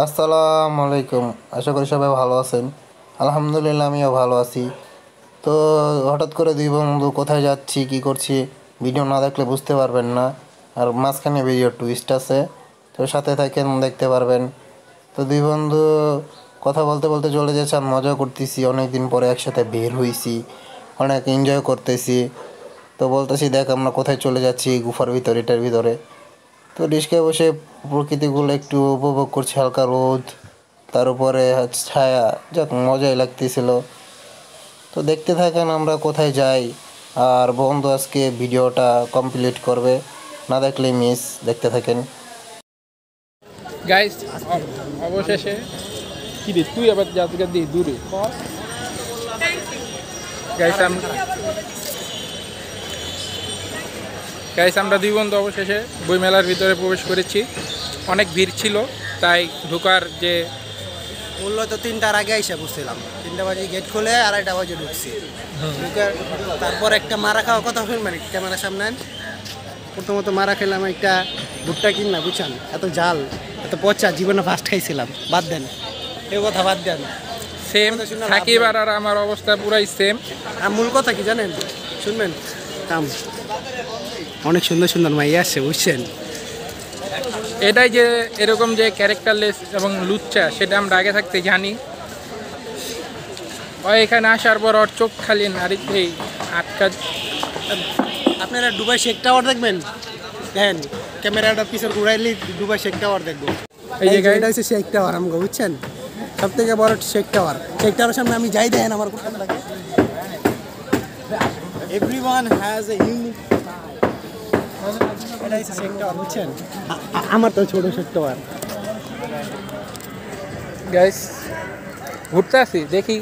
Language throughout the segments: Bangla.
আসসালামু আলাইকুম। আশা করি সবাই ভালো আছেন। আলহামদুলিল্লাহ আমিও ভালো আছি। তো হঠাৎ করে দুই বন্ধু কোথায় যাচ্ছি কি করছি ভিডিও না দেখলে বুঝতে পারবেন না। আর মাঝখানে ভিডিও টুইস্ট আছে, তো সাথে থাকেন দেখতে পারবেন। তো দুই বন্ধু কথা বলতে বলতে চলে যাচ্ছে, আর মজা করতেছি, অনেক দিন পরে একসাথে বের হইছি, অনেক এনজয় করতেছি। তো বলতেছি দেখ আমরা কোথায় চলে যাচ্ছি, গুফার ভিতরে, এটার ভিতরে। তো রিস্কায় বসে প্রকৃতিগুলো একটু উপভোগ করছি, হালকা রোদ, তার উপরে ছায়া, যাক মজাই লাগতেছিল। তো দেখতে থাকেন আমরা কোথায় যাই। আর বন্ধু আজকে ভিডিওটা কমপ্লিট করবে, না দেখলে মিস, দেখতে থাকেন। গাইস অবশেষে কি রে তুই আবার জাতিকা দিয়ে দূরে গাইস আমরা দুই বন্ধু অবশেষে বইমেলার ভিতরে প্রবেশ করেছি। অনেক ভিড় ছিল, তাই ঢোকার যে মূল্য তো 3টার আগে এসে বসছিলাম, 3টা বাজে গেট খুলে 2:30 বাজে ঢুকছি। তারপর একটা মারা খাওয়ার কথা শুনবেন ক্যামেরার সামনে। প্রথমত মারা খেলাম একটা ভুট্টা কিনা, বুঝছেন? এত জাল, এত পচা, জীবনে ফার্স্ট খাইছিলাম। বাদ দেন এই কথা, বাদ দেন। সেম সাকিব আর আমার অবস্থা পুরাই সেম। আর মূল কথা কি জানেন, শুনবেন? কাম অনেক সুন্দর সুন্দর মাইয়া আসছে, বুঝছেন? এটাই যে এরকম যে ক্যারেক্টারলেস এবং লুচ্চা, সেটা আমরা আগে থাকতে জানি। এখানে আসার পর ওর চোখ খালি নারীতেই আটকা। আপনারা দুবাই শেখ টাওয়ার দেখবেন, দেখেন ক্যামেরাটা পিছনে ঘুরাইলে দুবাই শেখ টাওয়ার দেখবো। এই জায়গাটা হচ্ছে শেখ টাওয়ার, আমাকে বুঝছেন? সব থেকে বড় শেখ টাওয়ার। শেখ টাওয়ারের সামনে আমি যাই, দেখেন আমার কোথায় লাগে। Everyone has a unique. এটা হচ্ছে শেখ টাওয়ার, বুঝছেন? আমার তো ছোট শেখ টাওয়ার। গাইস ঘুরতে আসি, দেখি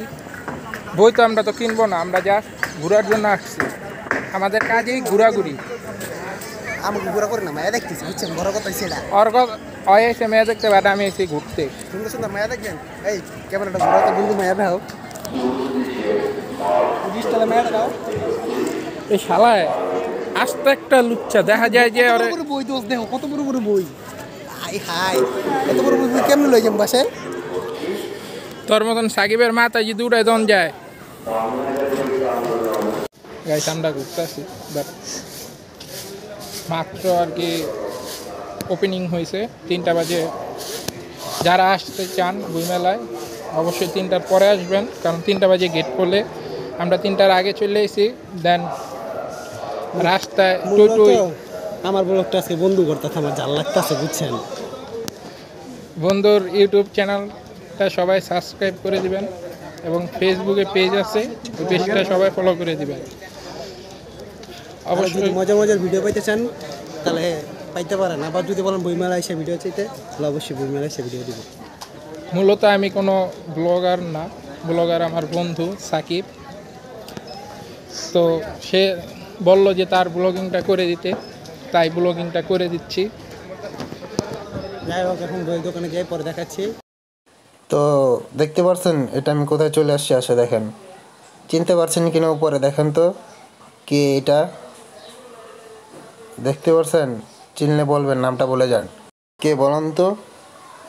বই তো আমরা তো কিনবো না, আমরা জাস্ট ঘোরার জন্য আসছি। আমাদের কাজেই ঘোরাঘুরি। আমাকে ঘোরা করে না, মায়া দেখতেছি, বুঝছেন? বড় কথা সেটা। ওর এসে মেয়ে দেখতে পারে, আমি এসে ঘুরতে। সুন্দর সুন্দর মায়া দেখবেন। এই ক্যামেরাটা ঘোরাতে বন্ধু, মায়া দাও, মায়াটা দাও। এই শালায় আস্তে একটা লুচ্চা, দেখা যায় যে ওরে বই দোষ দেখো, কত বড় বড় বই। হাই হাই, এত বড় বড় বই কেমন লই যাম বাসায়? তোর মতন সাকিবের মাথা যদি উড়াই দন যায়। গাইস আমরা ঘুরতে আসি, বাট মাত্র আর কি ওপেনিং হয়েছে 3টা বাজে। যারা আসতে চান বইমেলায় অবশ্যই 3টার পরে আসবেন, কারণ 3টা বাজে গেট করলে আমরা 3টার আগে চলে এসেছি। দেন রাস্তায় আমার ব্লগটা আজকে বন্ধু করতেছে, আমার জাল লাগতেছে, বুঝছেন? বন্ধুর ইউটিউব চ্যানেলটা সবাই সাবস্ক্রাইব করে দিবেন, এবং ফেসবুকে পেজ আছে, ওই পেজটা সবাই ফলো করে দিবেন। অবশ্যই মজা মজার ভিডিও পাইতে চান তাহলে পাইতে পারেন। আবার যদি বলেন বইমেলা এসে ভিডিও চাইতে, তাহলে অবশ্যই বইমেলা এসে ভিডিও দিব। মূলত আমি কোনো ব্লগার না, ব্লগার আমার বন্ধু সাকিব। তো সে বলল যে তার ব্লগিংটা করে দিতে, তাই ব্লগিংটা করে দিচ্ছি। যাই হোক, এখন বই দোকানে যাই, পরে দেখাচ্ছি। তো দেখতে পারছেন এটা আমি কোথায় চলে আসছি, আসে দেখেন। চিনতে পারছেন কিনা উপরে দেখেন তো কে এটা, দেখতে পারছেন? চিনলে বলবেন, নামটা বলে যান। কে বলেন তো?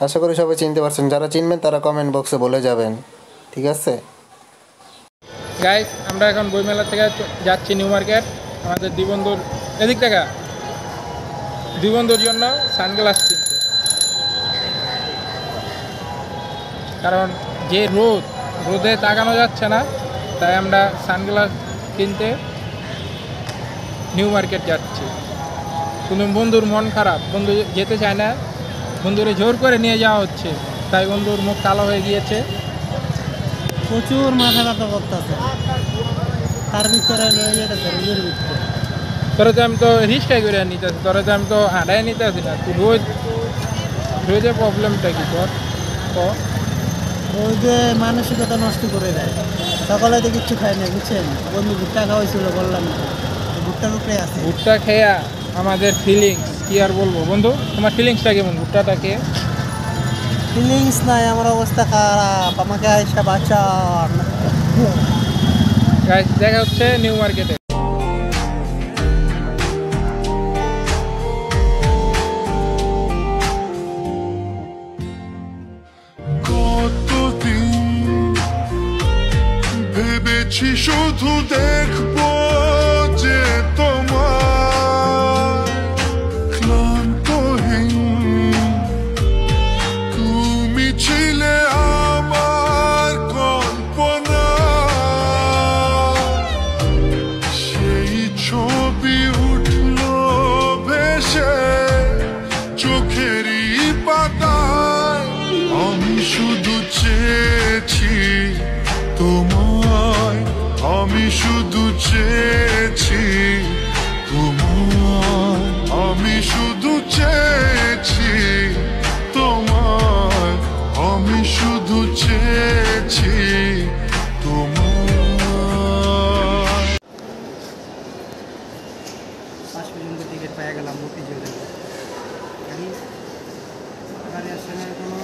আশা করি সবাই চিনতে পারছেন, যারা চিনবেন তারা কমেন্ট বক্সে বলে যাবেন, ঠিক আছে? গাইস আমরা এখন বইমেলা থেকে যাচ্ছি নিউ মার্কেট। আমাদের দুই বন্ধুর এদিক থেকে দুই বন্ধুর জন্য সানগ্লাস কিনতে, কারণ যে রোদে তাকানো যাচ্ছে না, তাই আমরা সানগ্লাস কিনতে নিউ মার্কেট যাচ্ছি। কিন্তু বন্ধুর মন খারাপ, বন্ধু যেতে চায় না, বন্ধুরে জোর করে নিয়ে যাওয়া হচ্ছে, তাই বন্ধুর মুখ কালো হয়ে গিয়েছে। প্রচুর মাথা ব্যথা করতেছে, তার ভিতরে তোরা তো আমি তো রিক্সায় করে নিতে আসি, তোরা তো আমি তো হাঁটায় নিতে আসি না। তুই রোজের প্রবলেমটা কি তোর? ওই যে মানসিকতা নষ্ট করে দেয়। সকালে তো কিচ্ছু খায় না, বুঝছেন? বন্ধু ভুট্টা খাওয়াইছিল, বললাম না, ভুট্টার উপরে আছে। ভুট্টা খেয়া আমাদের ফিলিংস কি আর বলবো। বন্ধু তোমার ফিলিংসটা কেমন ভুট্টাটা খেয়ে? ফিলিংস নাই, আমার অবস্থা খারাপ, আমাকে আইসা বাঁচান। দেখা হচ্ছে নিউ মার্কেটে। চেয়েছি শুধু দেখবো যে তোমার ক্লান্তহীন তুমি ছিলে আমার কল্পনা সেই ছবি উঠলো ভেসে চোখেরই পাতায় আমি শুধু চেয়েছি তোমায় আমি শুধু চেয়েছি তোমায় আমি শুধু চেয়েছি তোমায় আমি শুধু চেয়েছি তোমায় 5 পর্যন্ত টিকিট পেয়ে গেলাম মতিঝিলে গাড়ি গাড়ি আসছে না কোনো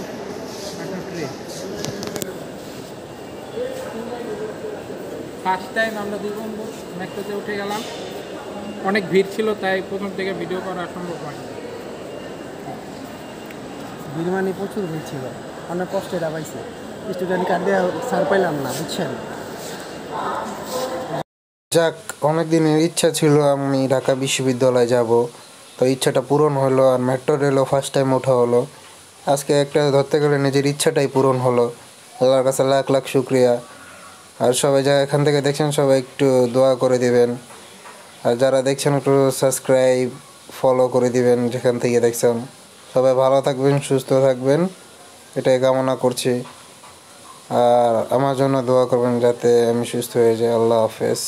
মেট্রো ট্রেন ফার্স্ট টাইম আমরা 2 বন্ধু মেট্রোতে উঠে গেলাম। অনেক ভিড় ছিল তাই প্রথম থেকে ভিডিও করা সম্ভব হয়নি। বিরমানি প্রচুর ভিড় ছিল অনেক কষ্টে পাইছে স্টুডেন্ট কার্ড দিয়ে সার পাইলাম না বুঝছেন যাক, অনেক দিনের ইচ্ছা ছিল আমি ঢাকা বিশ্ববিদ্যালয়ে যাব, তো ইচ্ছাটা পূরণ হলো। আর মেট্রো রেলও ফার্স্ট টাইম ওঠা হলো। আজকে একটা ধরতে গেলে নিজের ইচ্ছাটাই পূরণ হলো। আল্লাহর কাছে লাখ লাখ শুক্রিয়া। আর সবাই যারা এখান থেকে দেখছেন সবাই একটু দোয়া করে দিবেন, আর যারা দেখছেন একটু সাবস্ক্রাইব ফলো করে দিবেন যেখান থেকে দেখছেন। সবাই ভালো থাকবেন, সুস্থ থাকবেন, এটাই কামনা করছি। আর আমার জন্য দোয়া করবেন যাতে আমি সুস্থ হয়ে যাই। আল্লাহ হাফেজ।